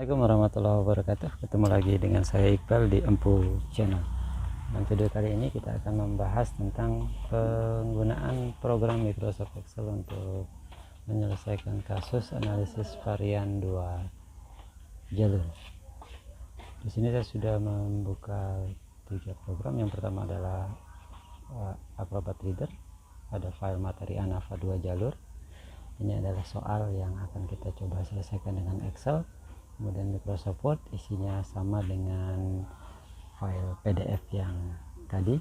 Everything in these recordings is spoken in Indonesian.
Assalamualaikum warahmatullahi wabarakatuh. Ketemu lagi dengan saya Iqbal di Empu Channel. Dan video kali ini kita akan membahas tentang penggunaan program Microsoft Excel untuk menyelesaikan kasus analisis varian 2 jalur. Di sini saya sudah membuka 3 program. Yang pertama adalah Acrobat Reader, ada file materi ANAVA 2 jalur. Ini adalah soal yang akan kita coba selesaikan dengan Excel. Kemudian Microsoft Word isinya sama dengan file PDF yang tadi.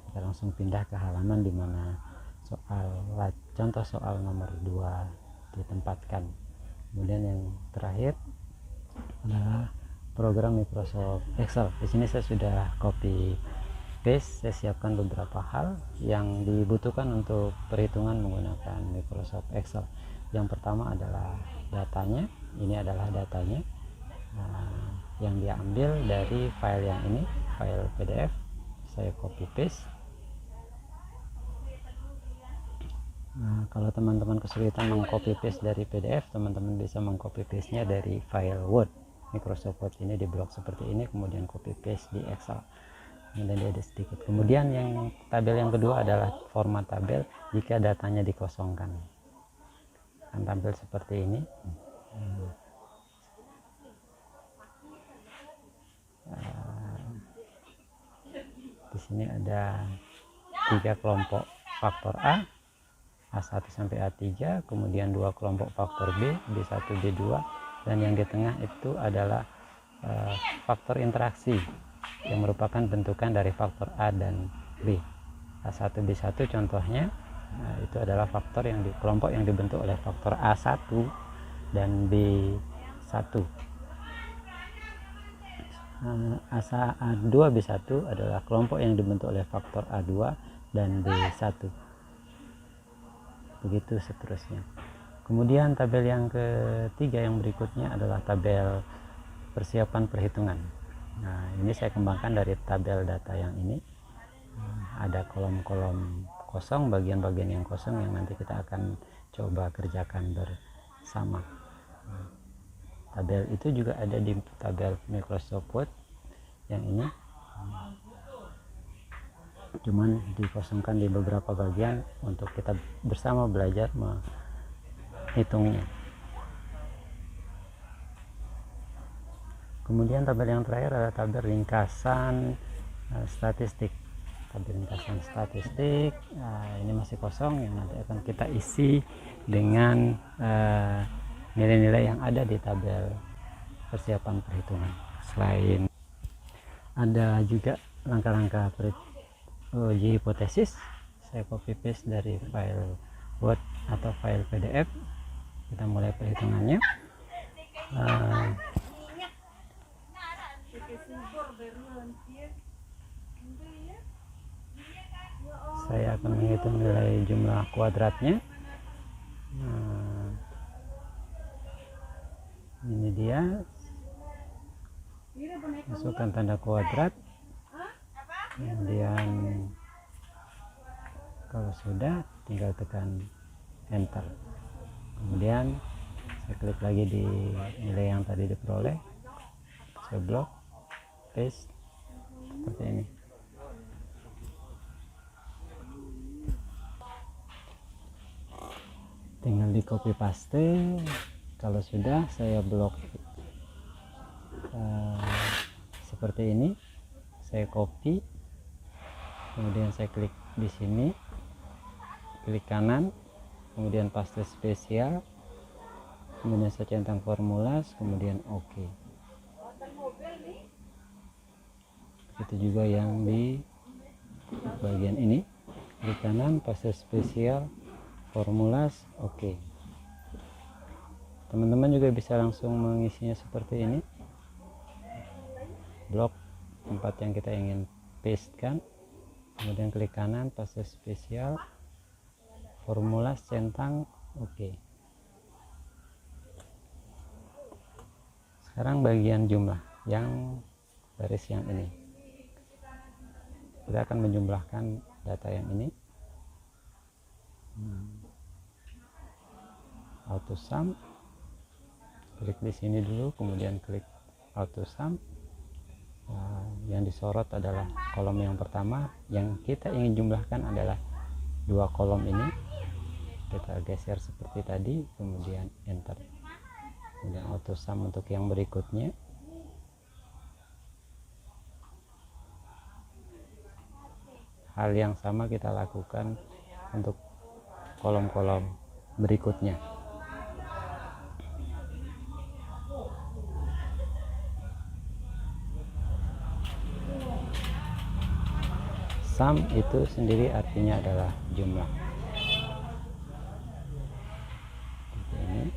Kita langsung pindah ke halaman di mana contoh soal nomor 2 ditempatkan. Kemudian yang terakhir adalah program Microsoft Excel. Di sini saya sudah copy paste, saya siapkan beberapa hal yang dibutuhkan untuk perhitungan menggunakan Microsoft Excel. Yang pertama adalah datanya. Ini adalah datanya yang diambil dari file yang ini, file PDF. Saya copy paste. Kalau teman-teman kesulitan mengcopy paste dari PDF, teman-teman bisa mengcopy paste nya dari file Word. Microsoft Word ini di blok seperti ini, kemudian copy paste di Excel. Kemudian dia ada sedikit. Kemudian yang tabel yang kedua adalah format tabel jika datanya dikosongkan. Akan tampil seperti ini. Di sini ada 3 kelompok faktor A1 sampai A3, kemudian 2 kelompok faktor B, B1, B2, dan yang di tengah itu adalah faktor interaksi yang merupakan bentukan dari faktor A dan B. A1, B1 contohnya itu adalah faktor yang kelompok yang dibentuk oleh faktor A1 dan B1. A2, B1 adalah kelompok yang dibentuk oleh faktor A2 dan B1. Begitu seterusnya. Kemudian tabel yang ketiga yang berikutnya adalah tabel persiapan perhitungan. Nah, ini saya kembangkan dari tabel data yang ini. Ada kolom-kolom kosong, bagian-bagian yang kosong yang nanti kita akan coba kerjakan bersama. Tabel itu juga ada di tabel Microsoft Word yang ini, cuman dikosongkan di beberapa bagian untuk kita bersama belajar menghitungnya. Kemudian tabel yang terakhir adalah tabel ringkasan statistik. Tabel ringkasan statistik ini masih kosong, yang nanti akan kita isi dengan nilai-nilai yang ada di tabel persiapan perhitungan. Selain ada juga langkah-langkah uji hipotesis, saya copy paste dari file Word atau file PDF. Kita mulai perhitungannya. Saya akan menghitung nilai jumlah kuadratnya. Ini dia, masukkan tanda kuadrat, kemudian kalau sudah tinggal tekan enter. Kemudian saya klik lagi di nilai yang tadi diperoleh, saya blok, paste seperti ini. Tinggal di copy paste. Kalau sudah, saya blok seperti ini. Saya copy, kemudian saya klik di sini, klik kanan, kemudian paste spesial, kemudian saya centang formulas, kemudian OK. Begitu juga yang di bagian ini, klik kanan, paste spesial, formulas, OK. Teman-teman juga bisa langsung mengisinya seperti ini. Blok tempat yang kita ingin pastekan, kemudian klik kanan, paste spesial, formulas, centang, OK. Sekarang bagian jumlah yang baris yang ini, kita akan menjumlahkan data yang ini. Auto sum, klik di sini dulu, kemudian klik auto sum. Yang disorot adalah kolom yang pertama, yang kita ingin jumlahkan adalah 2 kolom ini. Kita geser seperti tadi, kemudian enter, kemudian auto sum untuk yang berikutnya. Hal yang sama kita lakukan untuk kolom-kolom berikutnya. Sum itu sendiri artinya adalah jumlah. Ini.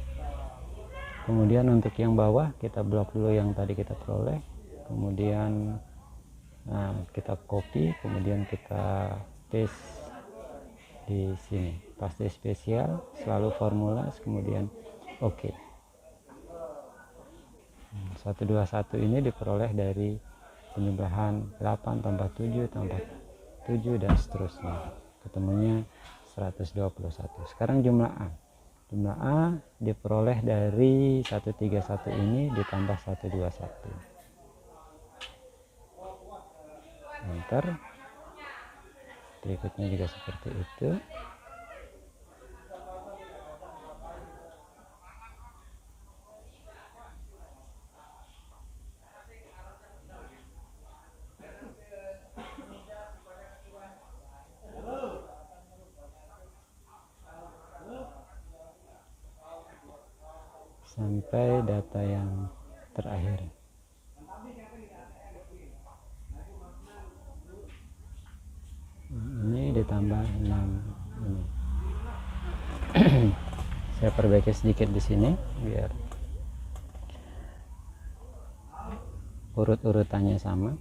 Kemudian untuk yang bawah kita blok dulu yang tadi kita peroleh, kemudian kita copy, kemudian kita paste di sini, paste spesial, selalu formula, kemudian oke. 121 ini diperoleh dari penjumlahan 8 tambah 7 tambah 7 dan seterusnya, ketemunya 121. Sekarang jumlah A. Jumlah A diperoleh dari 131 ini ditambah 121. Enter. Berikutnya juga seperti itu. Sampai data yang terakhir. Ini ditambah 6 ini. Saya perbaiki sedikit di sini biar urut-urutannya sama.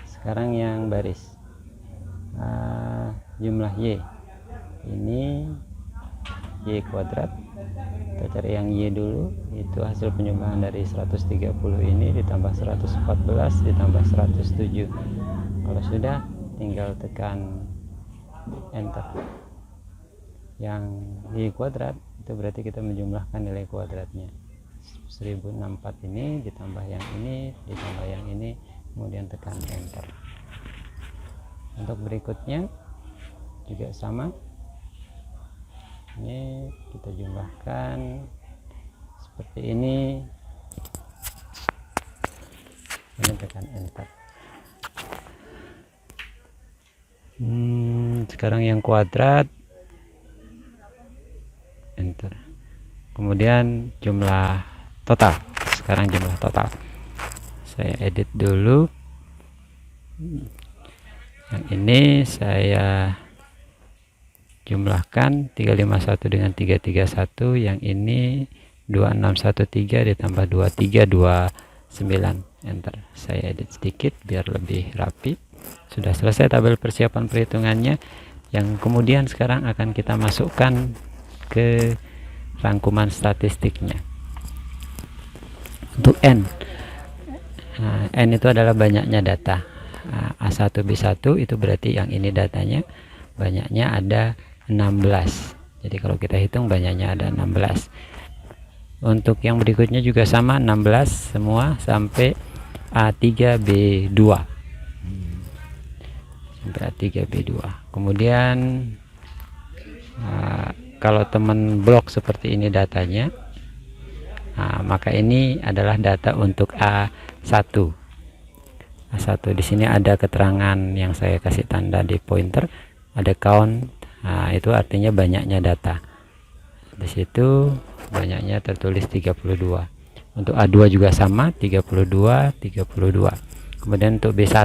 Sekarang yang baris, jumlah Y ini Y kuadrat. Kita cari yang Y dulu, itu hasil penjumlahan dari 130 ini ditambah 114 ditambah 107. Kalau sudah, tinggal tekan enter. Yang Y kuadrat itu berarti kita menjumlahkan nilai kuadratnya. 1064 ini ditambah yang ini ditambah yang ini, kemudian tekan enter. Untuk berikutnya juga sama, ini kita jumlahkan seperti ini, kemudian tekan enter. Sekarang yang kuadrat, enter. Kemudian jumlah total. Sekarang jumlah total. Saya edit dulu. Yang ini saya jumlahkan 351 dengan 331. Yang ini 2613 ditambah 2329. Enter. Saya edit sedikit biar lebih rapi. Sudah selesai tabel persiapan perhitungannya, yang kemudian sekarang akan kita masukkan ke rangkuman statistiknya. Untuk N, N itu adalah banyaknya data. A1 B1 itu berarti yang ini datanya banyaknya ada 16. Jadi kalau kita hitung banyaknya ada 16. Untuk yang berikutnya juga sama, 16 semua sampai A3 B2. Sampai A3 B2. Kemudian kalau teman blok seperti ini datanya, maka ini adalah data untuk A1. A1 di sini ada keterangan yang saya kasih tanda di pointer, ada count. Itu artinya banyaknya data. Di situ banyaknya tertulis 32. Untuk A2 juga sama, 32 32. Kemudian untuk B1.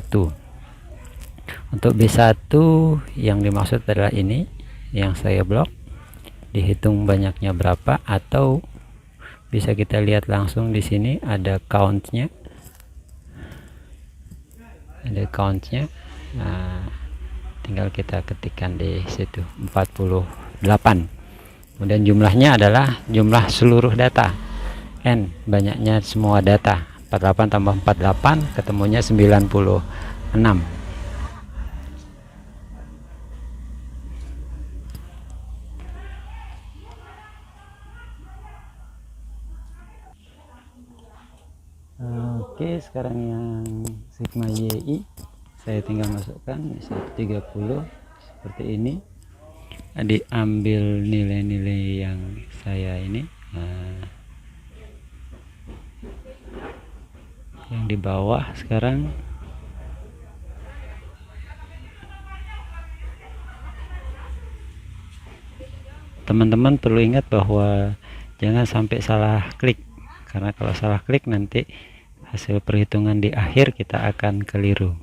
Untuk B1 yang dimaksud adalah ini yang saya blok, dihitung banyaknya berapa, atau bisa kita lihat langsung di sini ada countnya, tinggal kita ketikkan di situ 48. Kemudian jumlahnya adalah jumlah seluruh data, N banyaknya semua data, 48 tambah 48 ketemunya 96. Oke, sekarang yang sigma YI saya tinggal masukkan 130 seperti ini. Diambil nilai-nilai yang saya ini, yang di bawah sekarang. Teman-teman perlu ingat bahwa jangan sampai salah klik, karena kalau salah klik nanti hasil perhitungan di akhir kita akan keliru.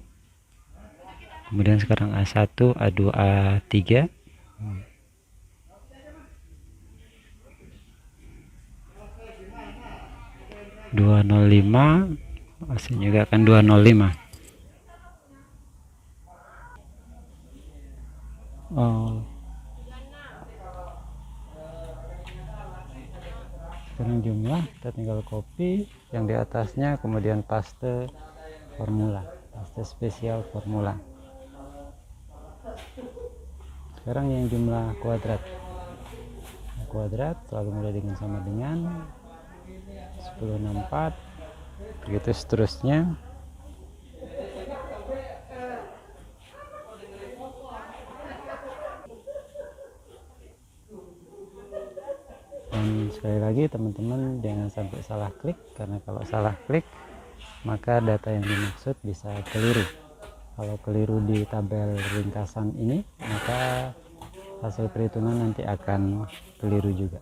Kemudian sekarang A1, A2, A3. (205) hasilnya juga akan 205. Sekarang jumlah kita tinggal copy yang di atasnya, kemudian paste formula, paste spesial formula. Sekarang yang jumlah kuadrat selalu mulai dengan sama dengan 1064, begitu seterusnya. Dan sekali lagi teman-teman jangan sampai salah klik, karena kalau salah klik maka data yang dimaksud bisa keliru. Kalau keliru di tabel ringkasan ini, maka hasil perhitungan nanti akan keliru juga.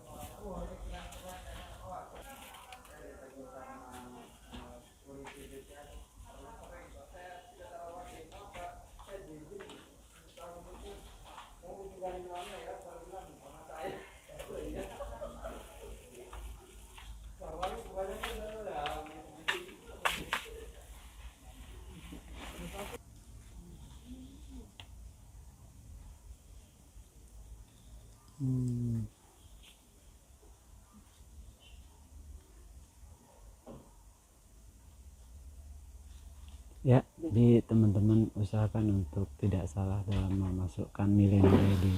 Ya, jadi teman-teman usahakan untuk tidak salah dalam memasukkan nilai-nilai di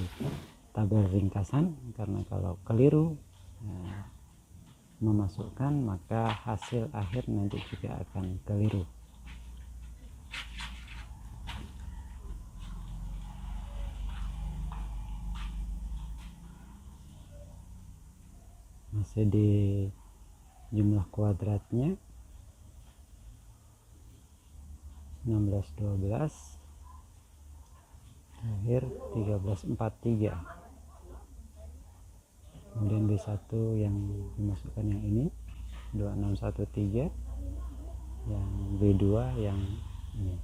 tabel ringkasan, karena kalau keliru memasukkan maka hasil akhir nanti juga akan keliru. Masih di jumlah kuadratnya 1612 akhir 1343. Kemudian B1 yang dimasukkan yang ini 2613, yang B2 yang ini.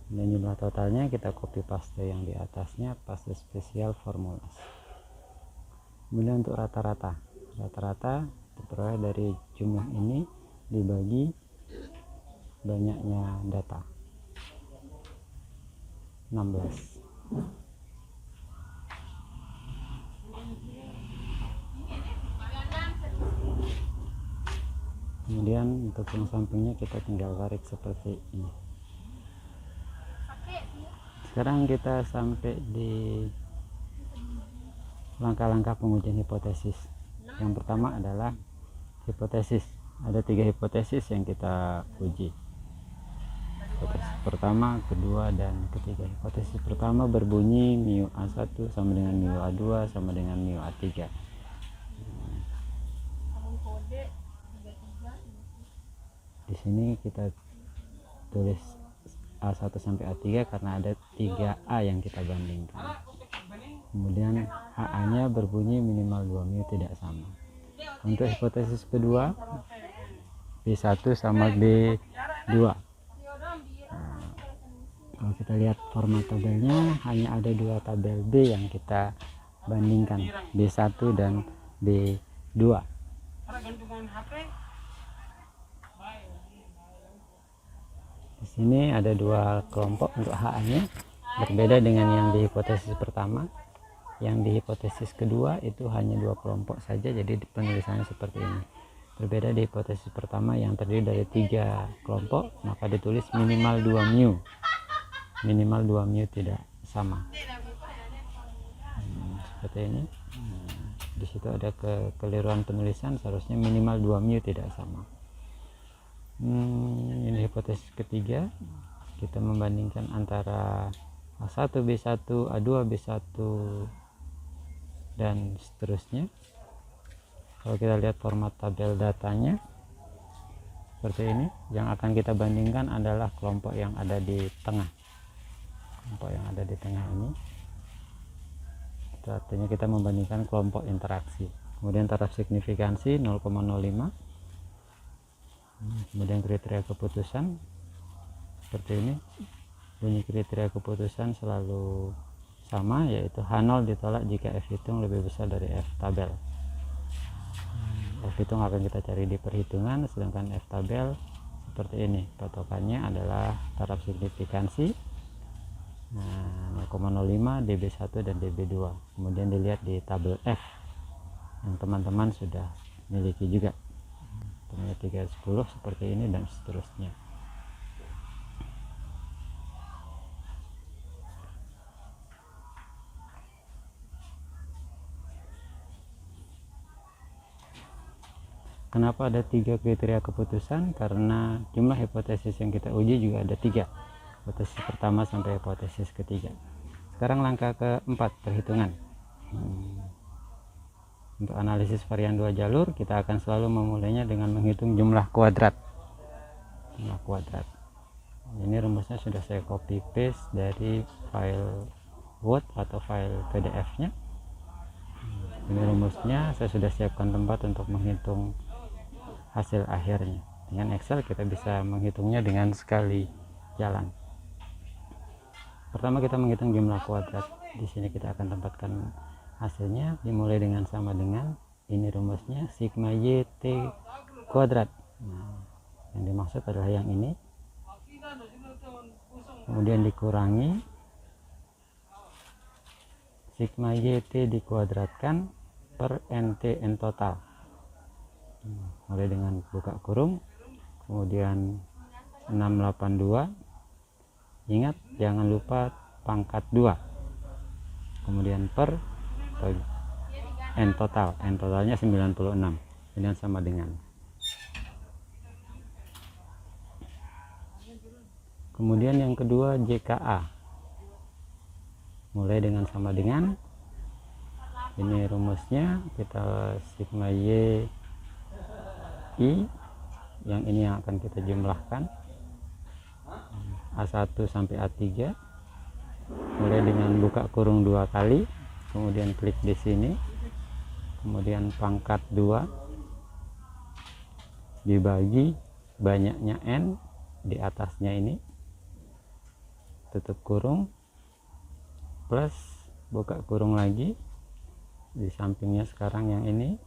Dan jumlah totalnya kita copy paste yang di atasnya, paste spesial formula. Kemudian untuk rata-rata diperoleh dari jumlah ini dibagi banyaknya data 16. Kemudian untuk yang sampingnya kita tinggal tarik seperti ini. Sekarang kita sampai di langkah-langkah pengujian hipotesis. Yang pertama adalah hipotesis. Ada 3 hipotesis yang kita uji. Hipotesis pertama, kedua, dan ketiga. Hipotesis pertama berbunyi mu A1 sama dengan mu A2 sama dengan mu A3. Di sini kita tulis A1 sampai A3 karena ada 3A yang kita bandingkan. Kemudian HA-nya berbunyi minimal 2 mu tidak sama. Untuk hipotesis kedua, B1 sama B2. Kalau kita lihat format tabelnya, hanya ada 2 tabel B yang kita bandingkan, B1 dan B2. Di sini ada 2 kelompok untuk HA-nya, berbeda dengan yang di hipotesis pertama. Yang di hipotesis kedua itu hanya 2 kelompok saja, jadi penulisannya seperti ini. Berbeda di hipotesis pertama yang terdiri dari 3 kelompok, maka ditulis minimal 2 mu. Minimal 2 mu tidak sama. Seperti ini. Di situ ada kekeliruan penulisan, seharusnya minimal 2 mu tidak sama. Ini hipotesis ketiga, kita membandingkan antara A1 B1 A2 B1 dan seterusnya. Kalau kita lihat format tabel datanya seperti ini, yang akan kita bandingkan adalah kelompok yang ada di tengah. Kelompok yang ada di tengah ini, itu artinya kita membandingkan kelompok interaksi. Kemudian taraf signifikansi 0,05. Kemudian kriteria keputusan seperti ini. Bunyi kriteria keputusan selalu sama, yaitu H0 ditolak jika F hitung lebih besar dari F tabel. F hitung akan kita cari di perhitungan, sedangkan F tabel seperti ini. Patokannya adalah taraf signifikansi 0,05, DB1 dan DB2. Kemudian dilihat di tabel F yang teman-teman sudah miliki juga. 310 seperti ini dan seterusnya. Kenapa ada 3 kriteria keputusan? Karena jumlah hipotesis yang kita uji juga ada 3. Hipotesis pertama sampai hipotesis ketiga. Sekarang langkah keempat, perhitungan. Untuk analisis varian 2 jalur, kita akan selalu memulainya dengan menghitung jumlah kuadrat. Ini rumusnya sudah saya copy paste dari file Word atau file PDF-nya. Ini rumusnya, saya sudah siapkan tempat untuk menghitung hasil akhirnya. Dengan Excel kita bisa menghitungnya dengan sekali jalan. Pertama kita menghitung jumlah kuadrat. Di sini kita akan tempatkan hasilnya, dimulai dengan sama dengan, ini rumusnya, sigma YT kuadrat. Yang dimaksud adalah yang ini. Kemudian dikurangi sigma YT dikuadratkan per NT N total. Mulai dengan buka kurung, kemudian 682. Ingat jangan lupa pangkat 2. Kemudian per N totalnya 96. Kemudian sama dengan. Kemudian yang kedua JKA. Mulai dengan sama dengan. Ini rumusnya, kita sigma Y I, yang ini yang akan kita jumlahkan. A1 sampai A3. Mulai dengan buka kurung 2 kali, kemudian klik di sini, kemudian pangkat 2 dibagi banyaknya N di atasnya ini, tutup kurung, plus buka kurung lagi di sampingnya sekarang yang ini,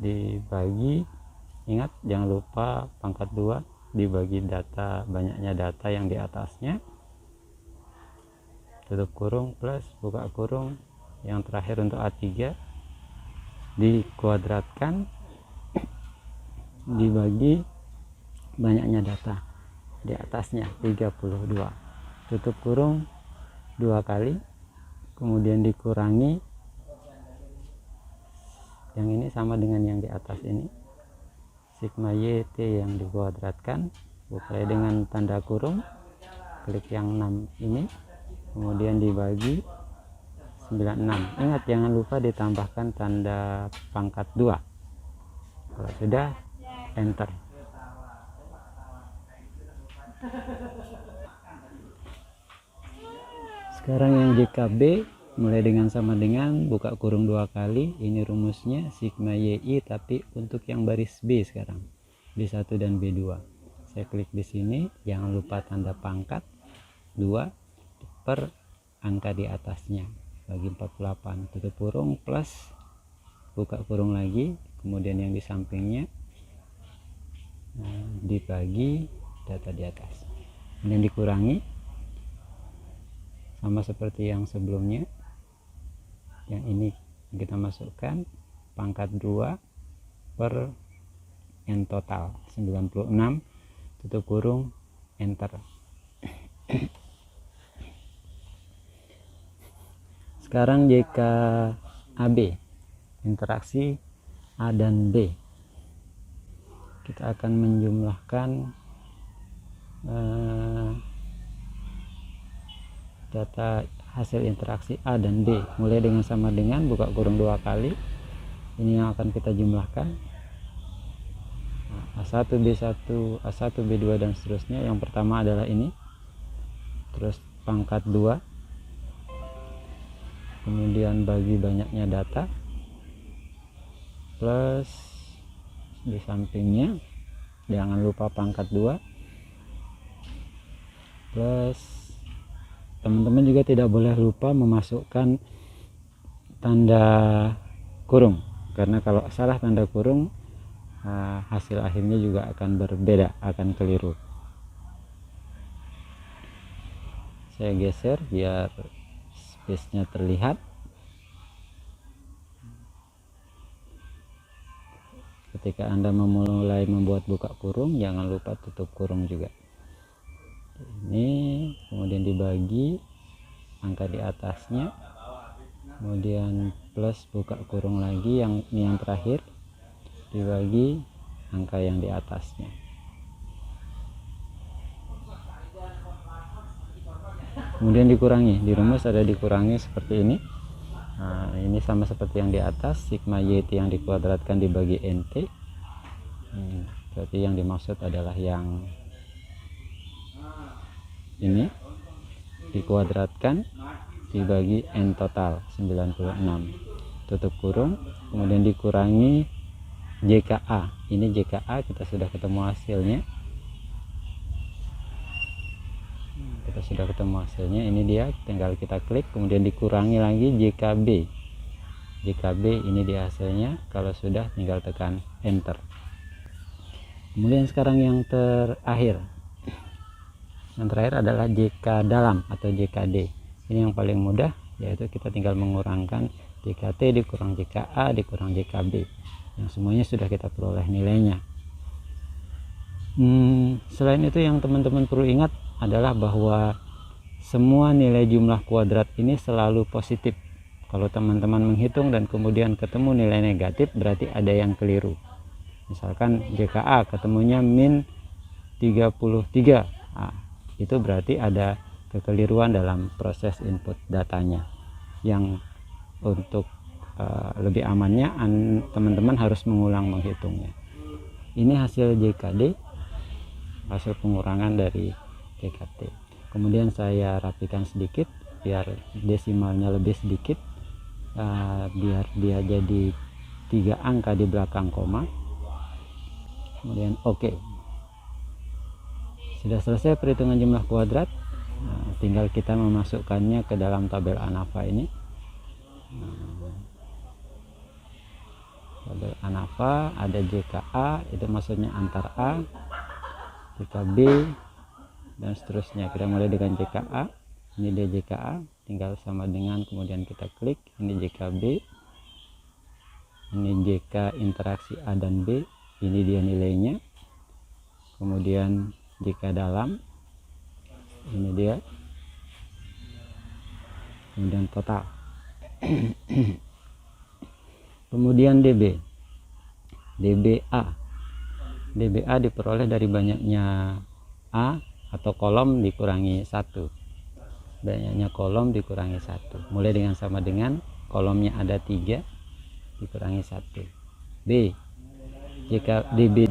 dibagi, ingat jangan lupa pangkat 2 dibagi data, banyaknya data yang di atasnya, tutup kurung, plus buka kurung yang terakhir untuk A3 dikuadratkan dibagi banyaknya data di atasnya 32, tutup kurung 2 kali, kemudian dikurangi yang ini sama dengan yang di atas ini, sigma YT yang dikuadratkan, mulai dengan tanda kurung, klik yang 6 ini, kemudian dibagi 96. Ingat jangan lupa ditambahkan tanda pangkat 2. Kalau sudah, enter. Sekarang yang JKB, mulai dengan sama dengan, buka kurung 2 kali, ini rumusnya sigma YI tapi untuk yang baris B sekarang, B1 dan B2. Saya klik di sini, jangan lupa tanda pangkat 2 per angka di atasnya, bagi 48, tutup kurung, plus buka kurung lagi, kemudian yang di sampingnya dibagi data di atas, kemudian dikurangi sama seperti yang sebelumnya. Yang ini kita masukkan pangkat 2 per N total 96, tutup kurung, enter. Sekarang JKAB, interaksi A dan B. kita akan menjumlahkan data hasil interaksi A dan B, mulai dengan sama dengan buka kurung 2 kali. Ini yang akan kita jumlahkan, A1 B1 A1 B2 dan seterusnya. Yang pertama adalah ini, terus pangkat 2, kemudian bagi banyaknya data, plus di sampingnya jangan lupa pangkat 2, plus teman-teman juga tidak boleh lupa memasukkan tanda kurung, karena kalau salah tanda kurung hasil akhirnya juga akan berbeda, akan keliru. Saya geser biar space-nya terlihat. Ketika Anda memulai membuat buka kurung, jangan lupa tutup kurung juga. Ini kemudian dibagi angka di atasnya, kemudian plus buka kurung lagi, yang ini yang terakhir, dibagi angka yang di atasnya. Kemudian dikurangi, di rumus ada dikurangi seperti ini. Nah, ini sama seperti yang di atas, sigma YT yang dikuadratkan dibagi NT. Berarti yang dimaksud adalah yang ini dikuadratkan dibagi N total 96, tutup kurung, kemudian dikurangi JKA. Ini JKA kita sudah ketemu hasilnya, ini dia, tinggal kita klik, kemudian dikurangi lagi JKB. Ini dia hasilnya. Kalau sudah tinggal tekan enter. Kemudian sekarang yang terakhir adalah JK dalam atau JKD. Ini yang paling mudah, yaitu kita tinggal mengurangkan JKT dikurang JKA dikurang JKB, yang semuanya sudah kita peroleh nilainya. Selain itu, yang teman-teman perlu ingat adalah bahwa semua nilai jumlah kuadrat ini selalu positif. Kalau teman-teman menghitung dan kemudian ketemu nilai negatif, berarti ada yang keliru. Misalkan JKA ketemunya min 33, itu berarti ada kekeliruan dalam proses input datanya. Yang untuk lebih amannya teman-teman harus mengulang menghitungnya. Ini hasil JKD, hasil pengurangan dari JKT. Kemudian saya rapikan sedikit biar desimalnya lebih sedikit, biar dia jadi 3 angka di belakang koma. Kemudian oke. Sudah selesai perhitungan jumlah kuadrat. Tinggal kita memasukkannya ke dalam tabel ANAVA ini. Tabel ANAVA ada JKA, itu maksudnya antar A, JKB, dan seterusnya. Kita mulai dengan JKA. Ini dia JKA, tinggal sama dengan, kemudian kita klik. Ini JKB, ini JK interaksi A dan B, ini dia nilainya. Kemudian JK dalam, ini dia, kemudian total. Kemudian DBA diperoleh dari banyaknya A atau kolom dikurangi 1, banyaknya kolom dikurangi 1, mulai dengan sama dengan kolomnya ada 3 dikurangi 1. Jika DB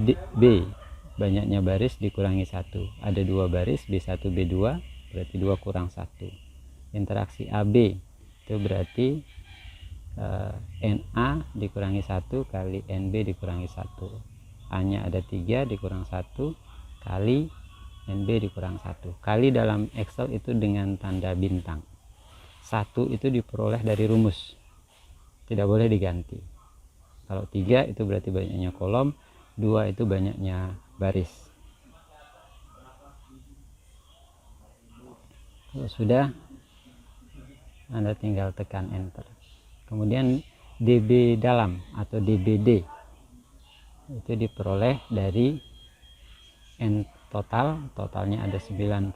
banyaknya baris dikurangi 1, ada 2 baris, B1 B2 berarti 2 kurang 1. Interaksi AB itu berarti NA dikurangi 1 kali NB dikurangi 1. A nya ada 3 dikurang 1 kali NB dikurang 1. Kali dalam Excel itu dengan tanda bintang. 1 itu diperoleh dari rumus, tidak boleh diganti. Kalau 3 itu berarti banyaknya kolom, 2 itu banyaknya baris. Kalau sudah, Anda tinggal tekan enter. Kemudian DB dalam atau DBD itu diperoleh dari N totalnya ada 96,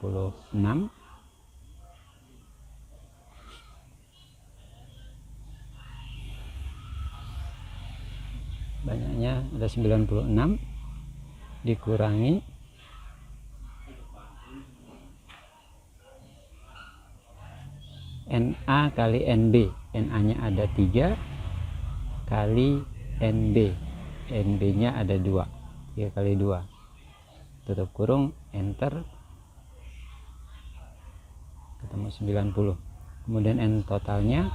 banyaknya ada 96, dikurangi NA kali NB. NA nya ada 3 kali NB, NB nya ada 2, 3 kali 2, tutup kurung, enter, ketemu 90. Kemudian N totalnya,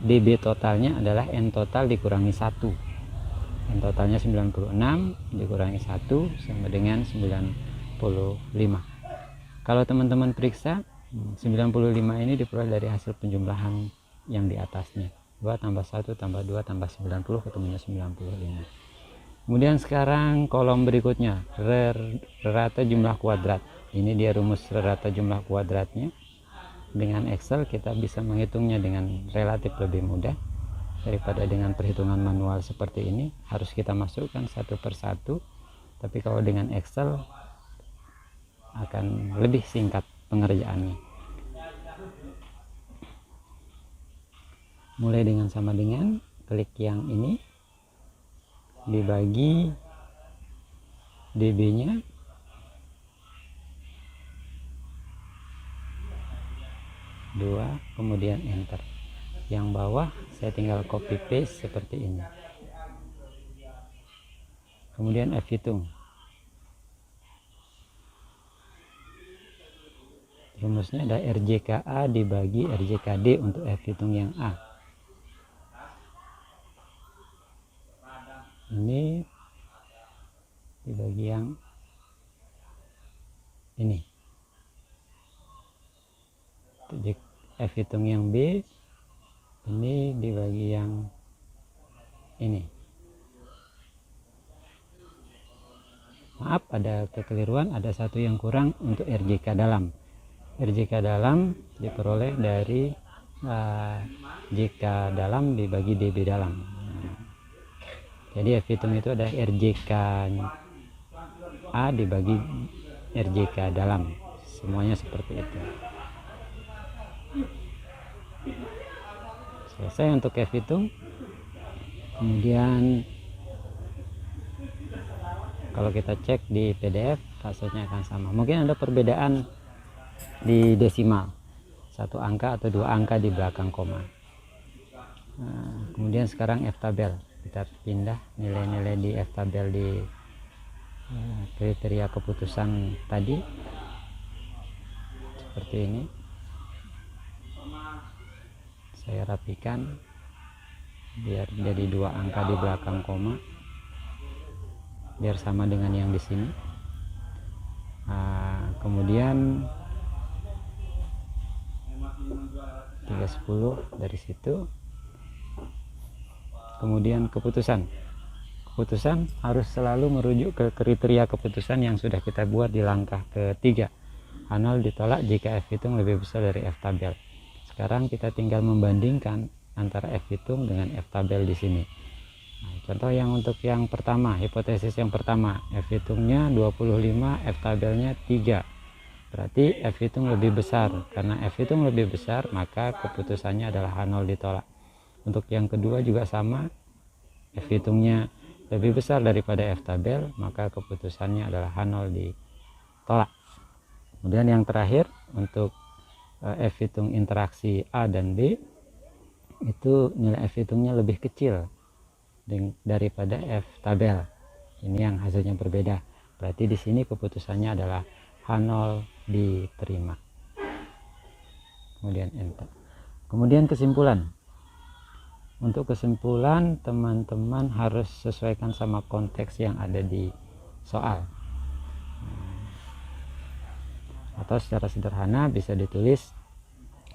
DB totalnya adalah N total dikurangi 1. N totalnya 96 dikurangi 1 sama dengan 95. Kalau teman-teman periksa, 95 ini diperoleh dari hasil penjumlahan yang di atasnya. 2 tambah 1 tambah 2 tambah 90 ketemunya 95. Kemudian sekarang kolom berikutnya, rata jumlah kuadrat. Ini dia rumus rata jumlah kuadratnya. Dengan Excel kita bisa menghitungnya dengan relatif lebih mudah daripada dengan perhitungan manual seperti ini. Harus kita masukkan satu persatu, tapi kalau dengan Excel akan lebih singkat pengerjaannya. Mulai dengan sama dengan, klik yang ini, dibagi DB nya, dua, kemudian enter. Yang bawah saya tinggal copy paste seperti ini. Kemudian F hitung. Rumusnya ada RJKA dibagi RJKD untuk F hitung yang A. Ini dibagi yang ini. F hitung yang B, ini dibagi yang ini. Maaf, ada kekeliruan, ada satu yang kurang untuk RJK dalam. RJK dalam diperoleh dari JK dalam dibagi DB dalam. Jadi F hitung itu ada RJK A dibagi RJK dalam. Semuanya seperti itu. Selesai untuk F hitung. Kemudian kalau kita cek di PDF hasilnya akan sama. Mungkin ada perbedaan di desimal, 1 angka atau 2 angka di belakang koma. Kemudian sekarang F tabel, kita pindah nilai-nilai di F tabel di kriteria keputusan tadi seperti ini. Saya rapikan biar jadi 2 angka di belakang koma, biar sama dengan yang di sini. Kemudian 310 dari situ. Kemudian keputusan harus selalu merujuk ke kriteria keputusan yang sudah kita buat di langkah ketiga. H0 ditolak jika F hitung lebih besar dari F tabel. Sekarang kita tinggal membandingkan antara F hitung dengan F tabel di sini. Contoh yang untuk yang pertama, hipotesis yang pertama, F hitungnya 25, F tabelnya 3. Berarti F hitung lebih besar. Karena F hitung lebih besar, maka keputusannya adalah H0 ditolak. Untuk yang kedua juga sama, F hitungnya lebih besar daripada F tabel, maka keputusannya adalah H0 ditolak. Kemudian yang terakhir, untuk F hitung interaksi A dan B, itu nilai F hitungnya lebih kecil daripada F tabel. Ini yang hasilnya berbeda. Berarti di sini keputusannya adalah H0 diterima. Kemudian enter. Kemudian kesimpulan. Untuk kesimpulan, teman-teman harus sesuaikan sama konteks yang ada di soal. Atau secara sederhana bisa ditulis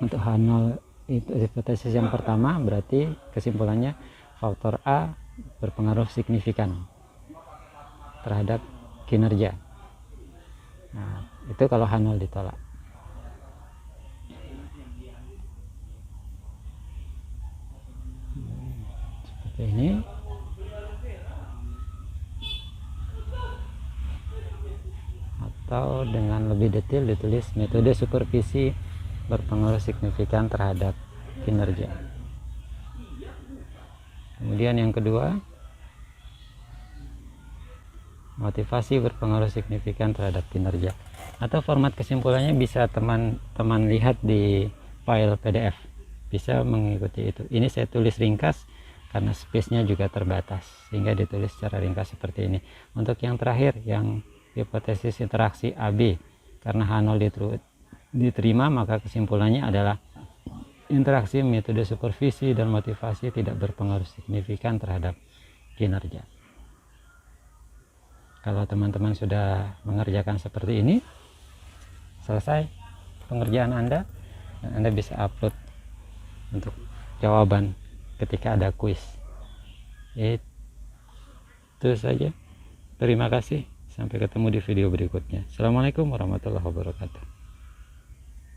untuk H0 itu hipotesis yang pertama, berarti kesimpulannya faktor A berpengaruh signifikan terhadap kinerja. Nah, itu kalau H0 ditolak. Seperti ini. Atau dengan lebih detail ditulis metode supervisi berpengaruh signifikan terhadap kinerja. Kemudian yang kedua, motivasi berpengaruh signifikan terhadap kinerja. Atau format kesimpulannya bisa teman-teman lihat di file PDF, bisa mengikuti itu. Ini saya tulis ringkas karena space-nya juga terbatas, sehingga ditulis secara ringkas seperti ini. Untuk yang terakhir, yang hipotesis interaksi AB, karena H0 diterima, maka kesimpulannya adalah interaksi metode supervisi dan motivasi tidak berpengaruh signifikan terhadap kinerja. Kalau teman-teman sudah mengerjakan seperti ini, selesai pengerjaan Anda, dan Anda bisa upload untuk jawaban ketika ada kuis. Itu saja. Terima kasih. Sampai ketemu di video berikutnya. Assalamualaikum warahmatullahi wabarakatuh.